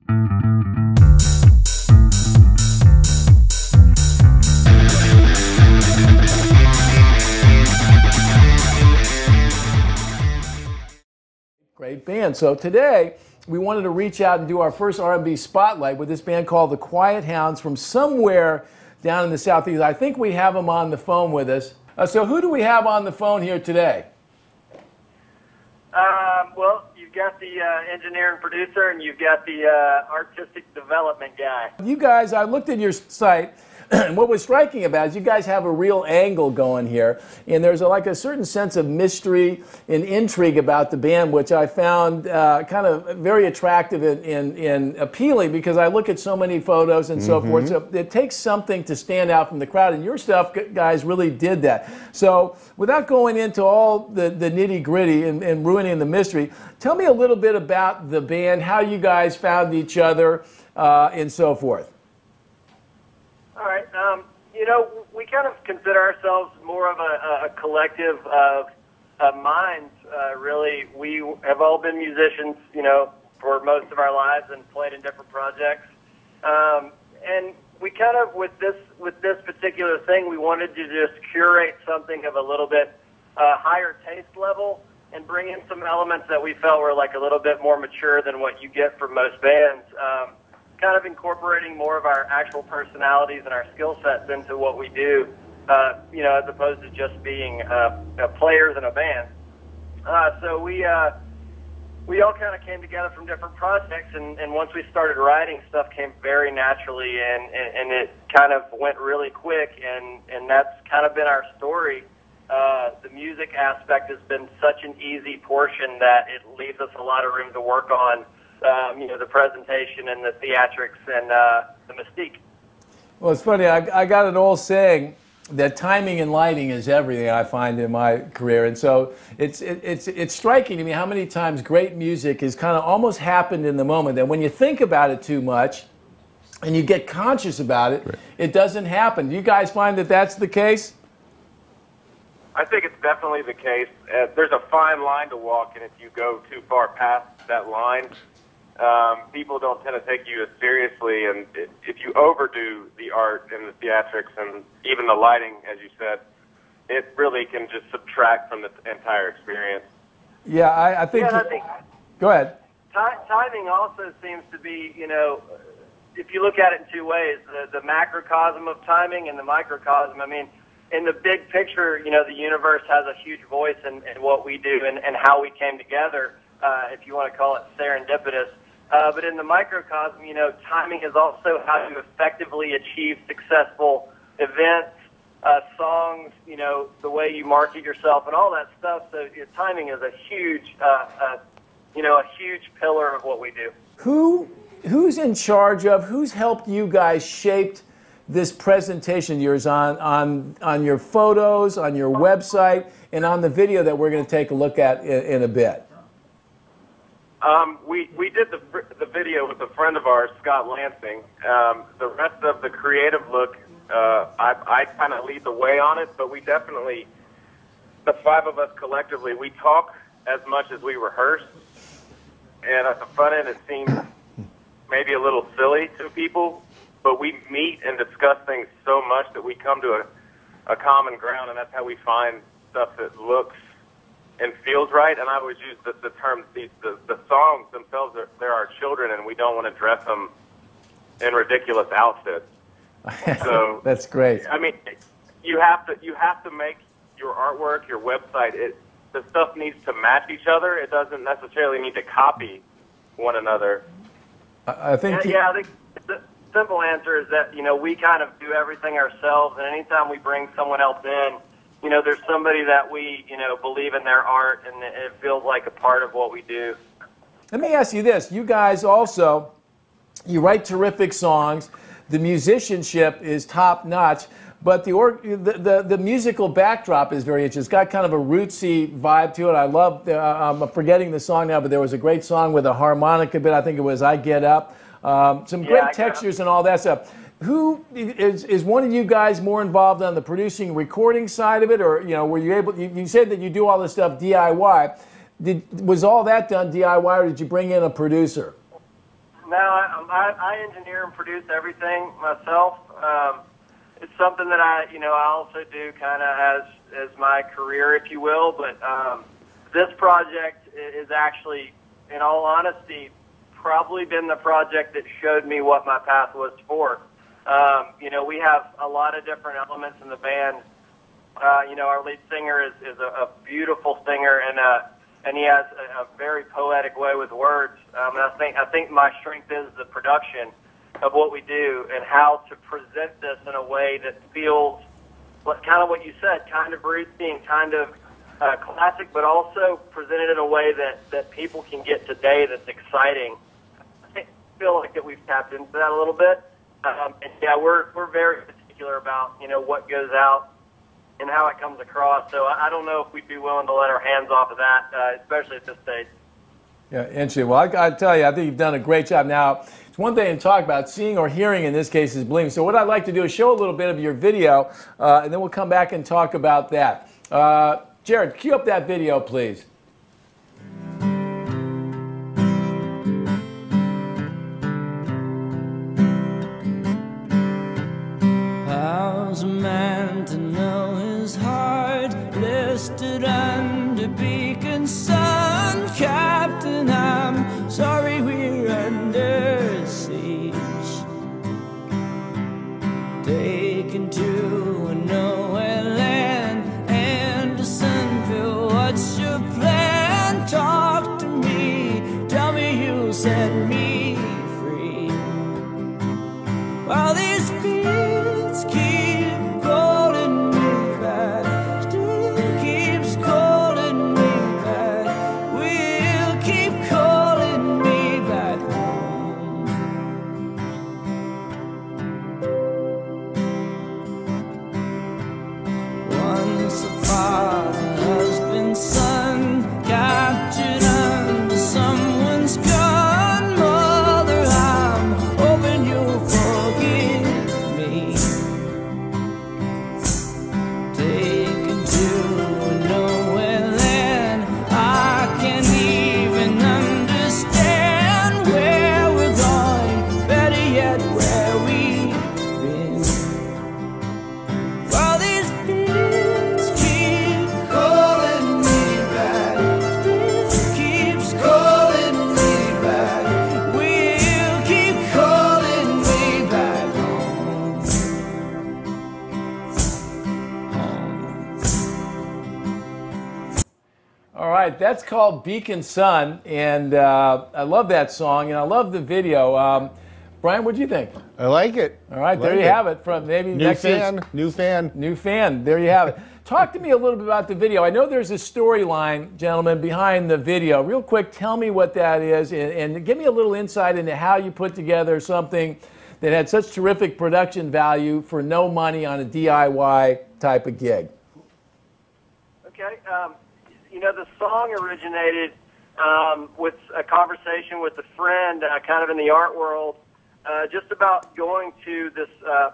Great band. So today we wanted to reach out and do our first R&B spotlight with this band called the Quiet Hounds from somewhere down in the Southeast. I think we have them on the phone with us. So who do we have on the phone here today? Well, you've got the engineer and producer, and you've got the artistic development guy. You guys, I looked at your site, and what was striking about it is you guys have a real angle going here, and there's like a certain sense of mystery and intrigue about the band, which I found kind of very attractive and appealing, because I look at so many photos and so forth. So it takes something to stand out from the crowd, and your stuff, guys, really did that. So without going into all the nitty-gritty and ruining the mystery, tell me a little bit about the band, how you guys found each other, and so forth. All right. You know, we kind of consider ourselves more of a collective of minds, really. We have all been musicians, you know, for most of our lives and played in different projects. And we kind of, with this particular thing, we wanted to just curate something of a little bit higher taste level and bring in some elements that we felt were like a little bit more mature than what you get from most bands. Kind of incorporating more of our actual personalities and our skill sets into what we do, you know, as opposed to just being players in a band. So we all kind of came together from different projects, and once we started writing, stuff came very naturally, and it kind of went really quick, and that's kind of been our story. The music aspect has been such an easy portion that it leaves us a lot of room to work on. You know, the presentation and the theatrics and the mystique. Well, it's funny. I got an old saying that timing and lighting is everything, I find, in my career, and so it's striking to me how many times great music has kind of almost happened in the moment. That when you think about it too much and you get conscious about it, it doesn't happen. Do you guys find that that's the case? I think it's definitely the case. There's a fine line to walk, and if you go too far past that line, people don't tend to take you as seriously, and if you overdo the art and the theatrics and even the lighting, as you said, it really can just subtract from the entire experience. Yeah, I think... Yeah, I think go ahead. Timing also seems to be, you know, if you look at it in two ways, the macrocosm of timing and the microcosm. I mean, in the big picture, you know, the universe has a huge voice in what we do and how we came together, if you want to call it serendipitous. But in the microcosm, you know, timing is also how you effectively achieve successful events, songs, you know, the way you market yourself and all that stuff. So your timing is a huge, you know, a huge pillar of what we do. Who's in charge of, who's helped you guys shaped this presentation of yours on your photos, on your website, and on the video that we're going to take a look at in a bit? We did the video with a friend of ours, Scott Lansing. The rest of the creative look, I kind of lead the way on it, but we definitely, the five of us collectively, we talk as much as we rehearse. And at the front end, it seems maybe a little silly to people, but we meet and discuss things so much that we come to a common ground, and that's how we find stuff that looks and feels right. And I always use the term, the songs themselves, they're our children, and we don't want to dress them in ridiculous outfits. So that's great. I mean, you have to make your artwork, your website, the stuff needs to match each other. It doesn't necessarily need to copy one another. I think I think the simple answer is that, you know, we kind of do everything ourselves, and anytime we bring someone else in, you know, there's somebody that we, you know, believe in their art, and it feels like a part of what we do. Let me ask you this. You guys also, you write terrific songs. The musicianship is top-notch, but the musical backdrop is very interesting. It's got kind of a rootsy vibe to it. I love, I'm forgetting the song now, but there was a great song with a harmonica bit. I think it was I Get Up. Some great textures and all that stuff. Who is one of you guys more involved on the producing, recording side of it, or, you know, were you able? You said that you do all this stuff DIY. Was all that done DIY, or did you bring in a producer? No, I engineer and produce everything myself. It's something that I also do kind of as my career, if you will. But this project is actually, in all honesty, probably been the project that showed me what my path was for. We have a lot of different elements in the band. Our lead singer is a beautiful singer, and he has a very poetic way with words. And I think my strength is the production of what we do and how to present this in a way that feels kind of what you said, kind of rootsy and kind of classic, but also presented in a way that people can get today that's exciting. I feel like that we've tapped into that a little bit. And yeah, we're very particular about, what goes out and how it comes across. So I don't know if we'd be willing to let our hands off of that, especially at this stage. Yeah, interesting. Well, I tell you, I think you've done a great job. Now, it's one thing to talk about. Seeing or hearing in this case is believing. So what I'd like to do is show a little bit of your video, and then we'll come back and talk about that. Jared, cue up that video, please. How's a man to know his heart listed under beacon sun? Captain, I'm sorry we're under siege, taken to a nowhere land. Andersonville, what's your plan? Talk to me, tell me you'll set me free. While these beats keep calling me back, still keeps calling me back, will keep calling me back home. Once a father, husband, son, captured under someone's gun. Mother, I'm hoping you'll forgive me. Taken to a nowhere land, I can't even understand where we're going, better yet where we've been. While these beats keep calling me back, still keeps calling me back, will keep calling me back home. All right, that's called Beacon Sun, and I love that song, and I love the video. Brian, what do you think? I like it. All right, there Like you it. have it. From maybe New next year's fan, new fan. new fan. There you have it. Talk to me a little bit about the video. I know there's a storyline, gentlemen, behind the video. Real quick, tell me what that is, and give me a little insight into how you put together something that had such terrific production value for no money on a DIY type of gig. Okay. The song originated with a conversation with a friend, kind of in the art world, just about going to this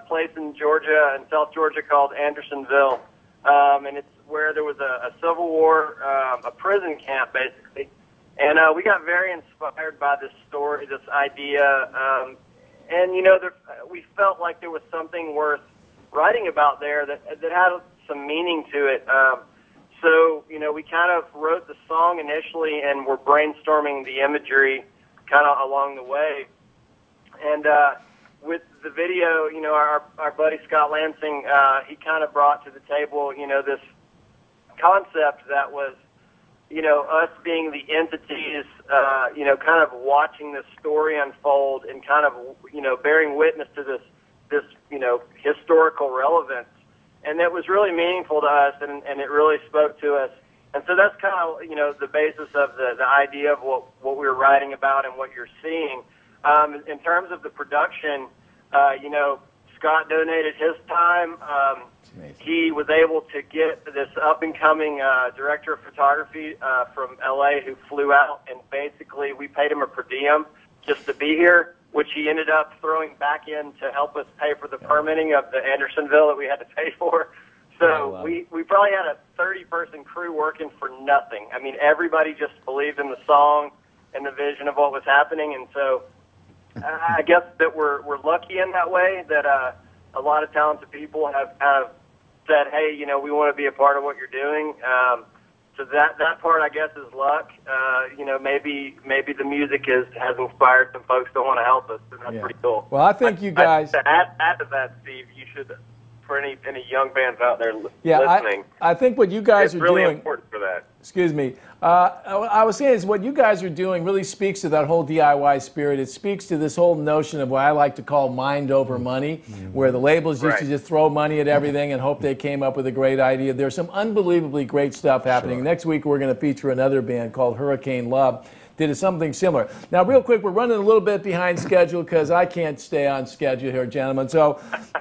place in Georgia, in South Georgia, called Andersonville. And it's where there was a Civil War, a prison camp, basically. And we got very inspired by this story, this idea. And, we felt like there was something worth writing about there that had some meaning to it. So, we kind of wrote the song initially and were brainstorming the imagery kind of along the way. And with the video, our buddy Scott Lansing, he kind of brought to the table, this concept that was, us being the entities, kind of watching this story unfold and kind of, bearing witness to this, historical relevance. And it was really meaningful to us, and it really spoke to us. And so that's kind of, the basis of the idea of what we were writing about and what you're seeing. In terms of the production, Scott donated his time. He was able to get this up-and-coming director of photography from L.A. who flew out, and basically we paid him a per diem just to be here, which he ended up throwing back in to help us pay for the permitting of the Andersonville that we had to pay for. So we probably had a 30-person crew working for nothing. I mean, everybody just believed in the song and the vision of what was happening, and so I guess that we're lucky in that way that a lot of talented people have kind of said, hey, you know, we want to be a part of what you're doing. So that part, I guess, is luck. You know, maybe the music has inspired some folks to want to help us, and that's pretty cool. Well, I think you guys. To add to that, Steve, you should, for any young bands out there listening. I think what you guys it's are really doing. important for that. Excuse me. I was saying is what you guys are doing really speaks to that whole DIY spirit. It speaks to this whole notion of what I like to call mind over money, where the labels used to just throw money at everything and hope they came up with a great idea. There's some unbelievably great stuff happening. Next week we're going to feature another band called Hurricane Love. Did something similar. Now, real quick, we're running a little bit behind schedule because I can't stay on schedule here, gentlemen. So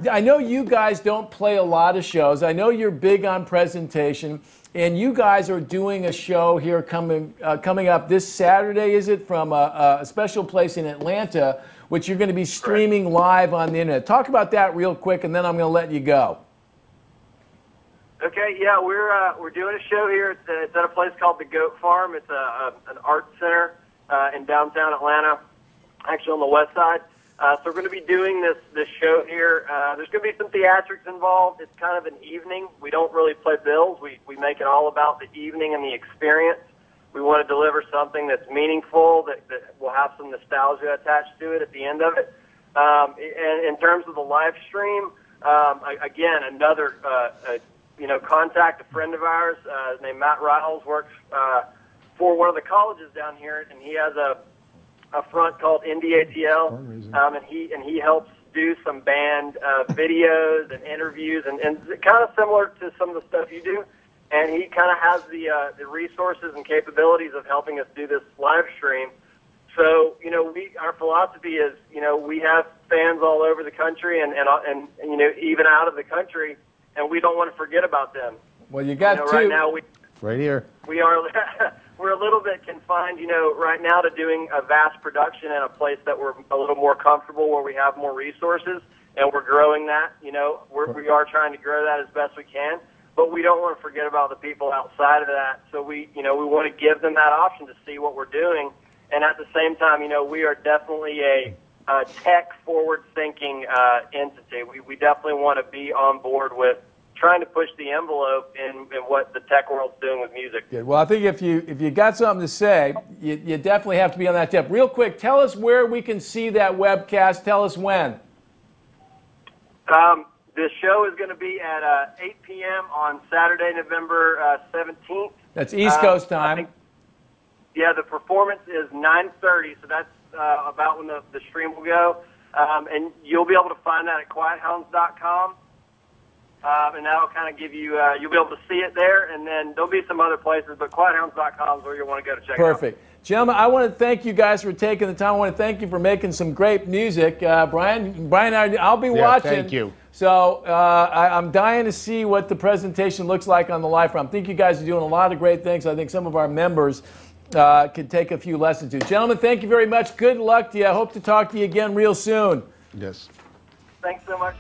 I know you guys don't play a lot of shows. I know you're big on presentation. And you guys are doing a show here coming up this Saturday, is it, from a special place in Atlanta, which you're going to be streaming live on the internet. Talk about that real quick, and then I'm going to let you go. Okay, yeah, we're doing a show here. It's at a place called the Goat Farm. It's an art center in downtown Atlanta, actually on the west side. So we're going to be doing this show here. There's going to be some theatrics involved. It's kind of an evening. We don't really play bills. We make it all about the evening and the experience. We want to deliver something that's meaningful, that will have some nostalgia attached to it at the end of it. And in terms of the live stream, again, another contact, a friend of ours named Matt Riles works for one of the colleges down here, and he has a front called NDATL, and he helps do some band videos and interviews, and kind of similar to some of the stuff you do. And he kind of has the resources and capabilities of helping us do this live stream. So, you know, our philosophy is, you know, we have fans all over the country and you know, even out of the country, and we don't want to forget about them. Well, you got Right now right here. We are we're a little bit confined, you know, right now to doing a vast production in a place that we're a little more comfortable, where we have more resources, and we're growing that. You know, we are trying to grow that as best we can, but we don't want to forget about the people outside of that. So we want to give them that option to see what we're doing, and at the same time, you know, we are definitely a tech forward-thinking entity. We definitely want to be on board with trying to push the envelope in what the tech world's doing with music. Good. Well, I think if you got something to say, you definitely have to be on that tip. Real quick, tell us where we can see that webcast. Tell us when. The show is going to be at 8 p.m. on Saturday, November 17th. That's East Coast time. The performance is 9:30, so that's about when the stream will go. And you'll be able to find that at quiethounds.com. And that'll kind of give you, you'll be able to see it there, and then there'll be some other places, but quiethounds.com is where you want to go to check it out. Perfect. Gentlemen, I want to thank you guys for taking the time. I want to thank you for making some great music. Brian, I'll be watching. Thank you. So I'm dying to see what the presentation looks like on the live front. I think you guys are doing a lot of great things. I think some of our members could take a few lessons to. Gentlemen, thank you very much. Good luck to you. I hope to talk to you again real soon. Yes. Thanks so much.